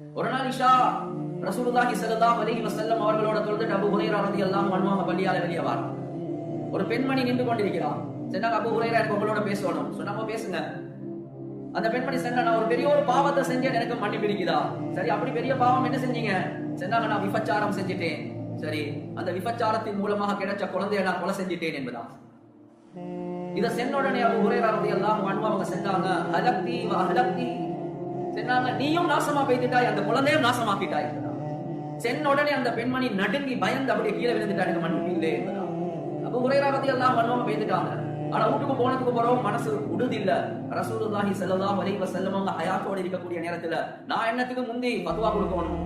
ஒரு நாள் இஷா ரசூலுல்லாஹி ஸல்லல்லாஹு அலைஹி வஸல்லம் அவர்களோட தொழுதுட்டு அபூ ஹுரைரா ரலியல்லாஹு அன்ஹு பள்ளியால வெளியே வர ஒரு பெண்மணி நின்று கொண்டிருக்கிறார். சொன்னாங்க, அபூ ஹுரைரா எனக்கு உங்களோட பேசணும். சொன்னாங்க, பேசுங்க. அந்த பெண்மணி சொன்னா, நான் ஒரு பெரிய ஒரு பாவத்தை செஞ்சேன், எனக்கு மன்னிப்பு இருக்குதா? சரி, அப்படி பெரிய பாவம் என்ன செஞ்சீங்க? சொன்னாங்க, நான் விபச்சாரம் செஞ்சிட்டேன். சரி, அந்த விபச்சாரத்தின் மூலமாக கிடைச்ச குழந்தையை நான் கொலை செஞ்சிட்டேன் என்பதா? இத சென்ன உடனே அபூ ஹுரைரா ரலியல்லாஹு அன்ஹு அவங்க சொன்னாங்க, ஹலக்தி வ ஹலக்தி. சொன்னாங்க, நீயும் நாசமா போய்ட்டாய், அந்த குழந்தையும் நாசமாக்கிட்டாய். சென்ன உடனே அந்த பெண்மணி நடுங்கி பயந்து அப்படியே கீழே விழுந்துட்டா, எனக்கு மன்னிப்பு இல்லை என்பதா? அபூ ஹுரைரா ரலியல்லாஹு அன்ஹு போய்ட்டாங்க. ஆனா வீட்டுக்கு போனதுக்கு போறோம் மனசு உடுது இல்ல. ரசூலுல்லாஹி ஸல்லல்லாஹு அலைஹி வஸல்லம் அவங்க ஹயாத்தோட இருக்கக்கூடிய நேரத்துல நான் என்னத்துக்கு முந்தி ஃபத்வா கொடுக்கணும்?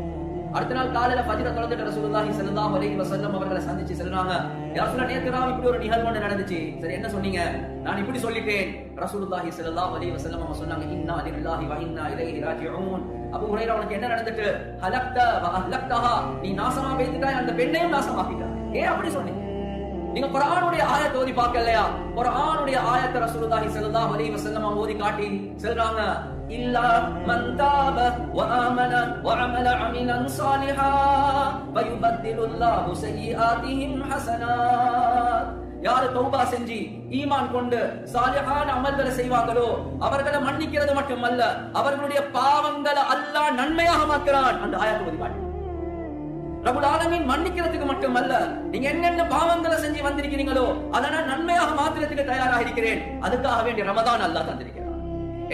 அடுத்த நாள் காலையில ஃபஜ்ர தொழுதுட்டு ரசூலுல்லாஹி ஸல்லல்லாஹு அலைஹி வஸல்லம் அவர்களை சந்திச்சு சொல்றாங்க, யா ரசூலுல்லாஹ், நேத்து ராவு இப்படி ஒரு நிகழ்வு நடந்துச்சு. சரி, என்ன சொன்னீங்க? நான் இப்படி சொல்லிட்டேன். ரசூலுல்லாஹி ஸல்லல்லாஹு அலைஹி வஸல்லம் அவங்க சொன்னாங்க, இன்னா லில்லாஹி வ இன்னா இலைஹி ராஜிஊன். அபூ ஹுரைரா, உனக்கு என்ன நடந்துட்டு? ஹலக்த வ அஹ்லக்தஹா, நீ நாசமா போய்ட்டாய், அந்த பெண்ணையும் நாசமாக்கிட்டாய். ஏன் அப்படி சொன்னீங்க? நீங்க குர்ஆனுடைய ஆயத்தை ஓதி பார்க்கலையா? குர்ஆனுடைய ஆயத்தை ரசூலுல்லாஹி ஸல்லல்லாஹு அலைஹி வஸல்லம் ஓதி காட்டி சொல்றாங்க, இல்லா மன் தாப வ ஆமன வ அமல அமிலன் சாலிஹா ஃபயுபத்திலுல்லாஹு ஸய்யிஆதிஹிம் ஹஸனாத். யார் தௌபா செஞ்சு ஈமான் கொண்டு சாலிஹான அமல்களை செய்வாங்களோ அவர்களை மன்னிக்கிறது மட்டுமல்ல, அவர்களுடைய பாவங்களை அல்லாஹ் நன்மையாக மாற்றுறான். அந்த ஆயத்தை ஓதி காட்டி ரப்புல் ஆலமீன் மன்னிக்கிறதுக்கு மட்டுமல்ல, நீங்க என்னென்ன பாவங்களை செஞ்சு வந்திருக்கிறீங்களோ அதனால நன்மையாக மாத்திரத்துக்கு தயாராக இருக்கிறேன். அதுக்காக வேண்டிய ரமதான் அல்லாஹ் தந்திருக்கிறான்.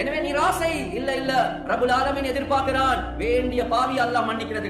எனவே நிராசை இல்ல ரப்புல் ஆலமீன் எதிர்பார்க்கிறான், வேண்டிய பாவி அல்லாஹ் மன்னிக்கிறது.